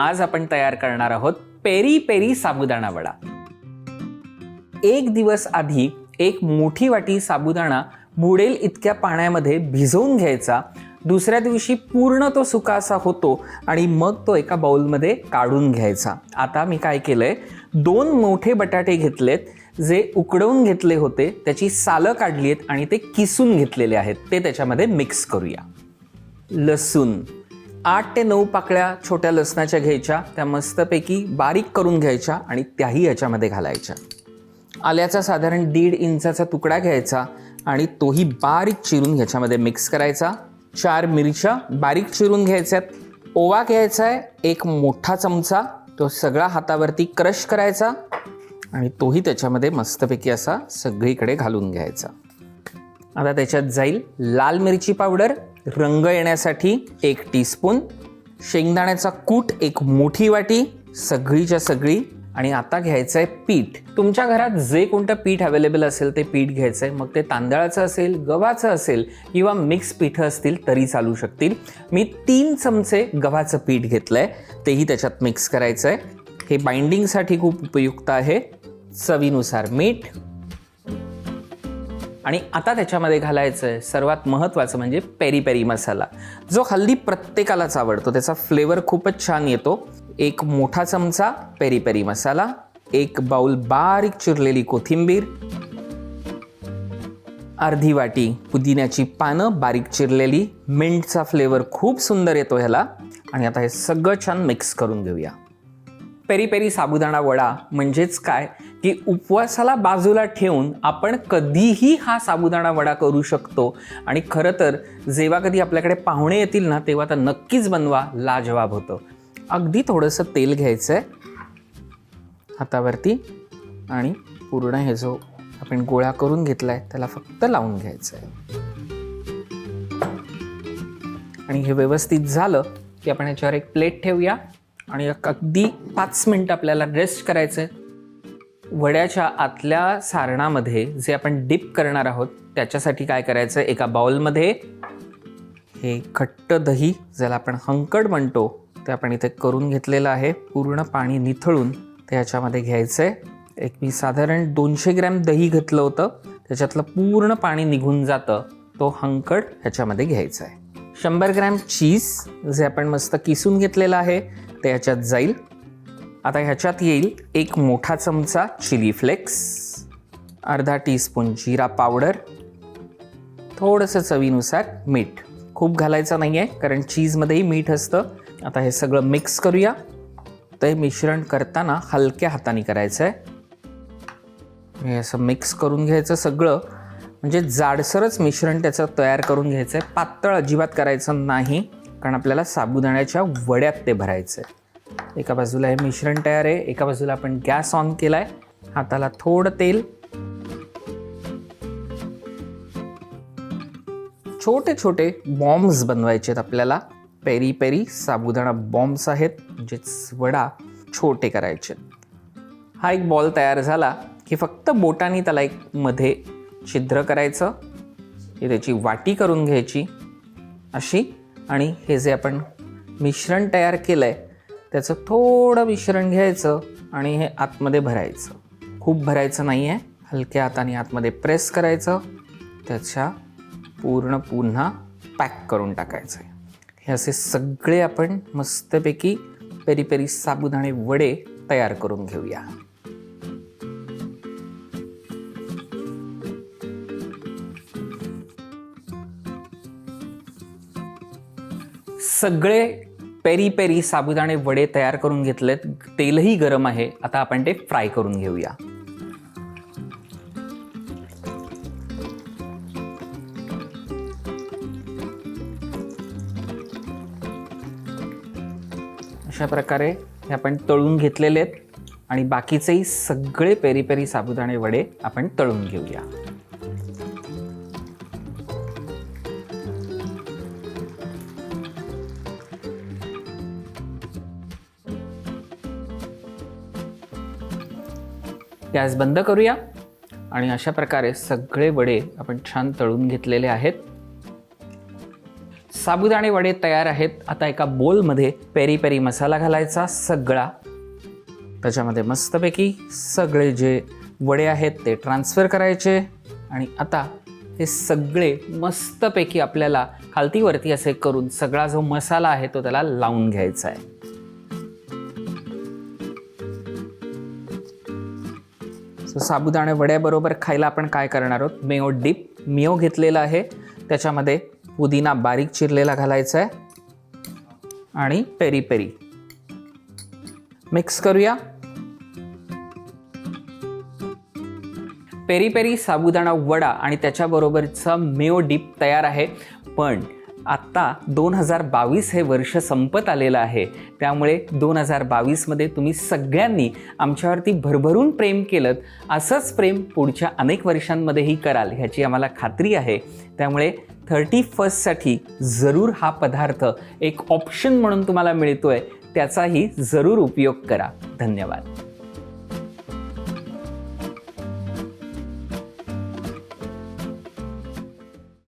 आज आपण तयार करणार आहोत पेरी पेरी साबुदाणा वडा। एक दिवस आधी एक मोठी वाटी साबुदाणा बुडेल इतक्या पाण्यामध्ये भिजवून घ्यायचा। दुसऱ्या दिवशी पूर्ण तो सुका असा होतो आणि मग तो एका बाउलमध्ये काढून घ्यायचा। आता मी काय केलंय, 2 मोठे बटाटे घेतलेत जे उकडवून घेतले होते, त्याची सालं काढली आहेत आणि ते किसून घेतलेले आहेत, ते त्याच्यामध्ये मिक्स करूया। लसूण 8 ते 9 पाकळ्या छोट्या लसणाच्या घ्यायच्या, त्या मस्तपैकी बारीक करून घ्यायच्या आणि त्याही याच्यामध्ये घालायच्या। आल्याचा साधारण 1.5 इंचाचा तुकडा घ्यायचा आणि तोही बारीक चिरून ह्याच्यामध्ये मिक्स करायचा। 4 मिरच्या बारीक चिरून घ्यायच्यात। ओवा घ्यायचा आहे 1 मोठा चमचा, तो सगळा हातावरती क्रश करायचा आणि तोही त्याच्यामध्ये मस्तपैकी असा सगळीकडे घालून घ्यायचा। आता त्याच्यात जाईल लाल मिरची पावडर, रंग येण्यासाठी 1 टीस्पून, शेंगदाण्याचा कूट 1 मोठी वाटी, सगळीच्या सगळी। आणि आता घ्यायचं आहे पीठ। तुमच्या घरात जे कोणतं पीठ अवेलेबल असेल ते पीठ घ्यायचं आहे, मग ते तांदळाचं असेल, गव्हाचं असेल किंवा मिक्स पीठं असतील तरी चालू शकतील। मी 3 चमचे गव्हाचं पीठ घेतलं आहे, तेही त्याच्यात मिक्स करायचं आहे। हे बाइंडिंगसाठी खूप उपयुक्त आहे। चवीनुसार मीठ आणि आता त्याच्यामध्ये घालायचं आहे सर्वात महत्त्वाचं म्हणजे पेरी पेरी मसाला, जो हल्ली प्रत्येकालाच आवडतो, त्याचा फ्लेवर खूपच छान येतो। 1 मोठा चमचा पेरी पेरी मसाला, 1 बाउल बारीक चिरलेली कोथिंबीर, अर्धी वाटी पुदिन्याची पानं बारीक चिरलेली, मिंटचा फ्लेवर खूप सुंदर येतो ह्याला। आणि आता हे सगळं छान मिक्स करून घेऊया। पेरी पेरी साबुदाणा वडा म्हणजेच काय की उपवासाला बाजूला ठेवून आपण कधीही हा साबुदाणा वडा करू शकतो। आणि खरं तर जेव्हा कधी आपल्याकडे पाहुणे येतील ना, तेव्हा तर नक्कीच बनवा, लाजवाब होतं। अगदी थोडंसं तेल घ्यायचं आहे हातावरती आणि पूर्ण हे जो आपण गोळा करून घेतला आहे त्याला फक्त लावून घ्यायचं आहे। आणि हे व्यवस्थित झालं की आपण याच्यावर एक प्लेट ठेवूया आणि अगदी 5 मिनिट आपल्याला रेस्ट करायचं आहे। वड्याच्या आतल्या सारणामध्ये जे आपण डिप करणार आहोत त्याच्यासाठी काय करायचं, एका बाउलमध्ये हे घट्ट दही, ज्याला आपण हंकड म्हणतो, ते आपण इथे करून घेतलेलं आहे। पूर्ण पाणी निथळून ते ह्याच्यामध्ये घ्यायचं आहे। मी साधारण 200 ग्रॅम दही घेतलं होतं, त्याच्यातलं पूर्ण पाणी निघून जातं, तो हंकड ह्याच्यामध्ये घ्यायचा आहे। 100 ग्रॅम चीज जे आपण मस्त किसून घेतलेलं आहे ते ह्याच्यात जाईल। आता ह्याच्यात येईल 1 मोठा चमचा चिली फ्लेक्स, अर्धा टीस्पून जिरा पावडर, थोडंसं चवीनुसार मीठ, खूप घालायचं नाही आहे कारण चीजमध्येही मीठ असतं। आता हे सगळं मिक्स करूया। ते मिश्रण करताना हलक्या हाताने करायचं आहे। हे असं मिक्स करून घ्यायचं सगळं, म्हणजे जाडसरच मिश्रण त्याचं तयार करून घ्यायचं आहे, पातळ अजिबात करायचं नाही कारण आपल्याला साबुदाण्याच्या वड्यात ते भरायचं आहे। एका बाजूला हे मिश्रण तयार आहे, एका बाजूला आपण गॅस ऑन केला आहे, हाताला थोडं तेल, छोटे छोटे बॉम्ब्स बनवायचे आहेत आपल्याला। पेरी पेरी साबुदाणा बॉम्ब्स आहेत, म्हणजेच वडा छोटे करायचे। हा एक बॉल तयार झाला की फक्त बोटांनी त्याला एक मध्ये छिद्र करायचं, ही त्याची वाटी करून घ्यायची अशी, आणि हे जे आपण मिश्रण तयार केलं आहे त्याचं थोडं मिश्रण घ्यायचं आणि हे आतमध्ये भरायचं। खूप भरायचं नाही आहे, हलक्या हाताने आतमध्ये प्रेस करायचं, त्याच्या पूर्ण पुन्हा पॅक करून टाकायचं आहे। हे असे सगळे आपण मस्तपैकी पेरी पेरी साबुदाणे वडे तयार करून घेऊया। सगळे पेरी पेरी साबुदाणे वडे तयार करून घेतलेत, तेलही गरम आहे। आता आपण ते फ्राय करून घेऊया। अशा प्रकारे हे आपण तळून घेतलेले आहेत आणि बाकीचेही सगळे पेरी पेरी साबुदाणे वडे आपण तळून घेऊया। गॅस बंद करूया आणि अशा प्रकारे सगळे वडे आपण छान तळून घेतलेले आहेत। साबुदाणे वडे तयार आहेत. आता एका बोलमध्ये पेरी पेरी मसाला घालायचा सगळा, त्याच्यामध्ये मस्तपैकी सगळे जे वडे आहेत ते ट्रान्सफर करायचे आणि आता हे सगळे मस्तपैकी आपल्याला खालतीवरती असे करून सगळा जो मसाला आहे तो त्याला लावून घ्यायचा आहे. साबुदाणे वड्याबरोबर खायला आपण काय करणार आहोत, मेयो डिप. मेयो घेतलेला आहे, त्याच्यामध्ये पुदिना बारीक चिरलेला घालायचा आहे आणि पेरी पेरी मिक्स करूया. पेरी पेरी साबुदाणा वडा आणि त्याच्याबरोबरचा मेयो डिप तयार आहे. पण आत्ता 2022 हे वर्ष संपत आलेलं आहे, त्यामुळे 2022मध्ये तुम्ही सगळ्यांनी आमच्यावरती भरभरून प्रेम केलं. असंच प्रेम पुढच्या अनेक वर्षांमध्येही कराल ह्याची आम्हाला खात्री आहे. त्यामुळे 31st जरूर हा पदार्थ एक ऑप्शन म्हणून तुम्हाला मिळतोय, त्याचाही जरूर उपयोग करा. धन्यवाद.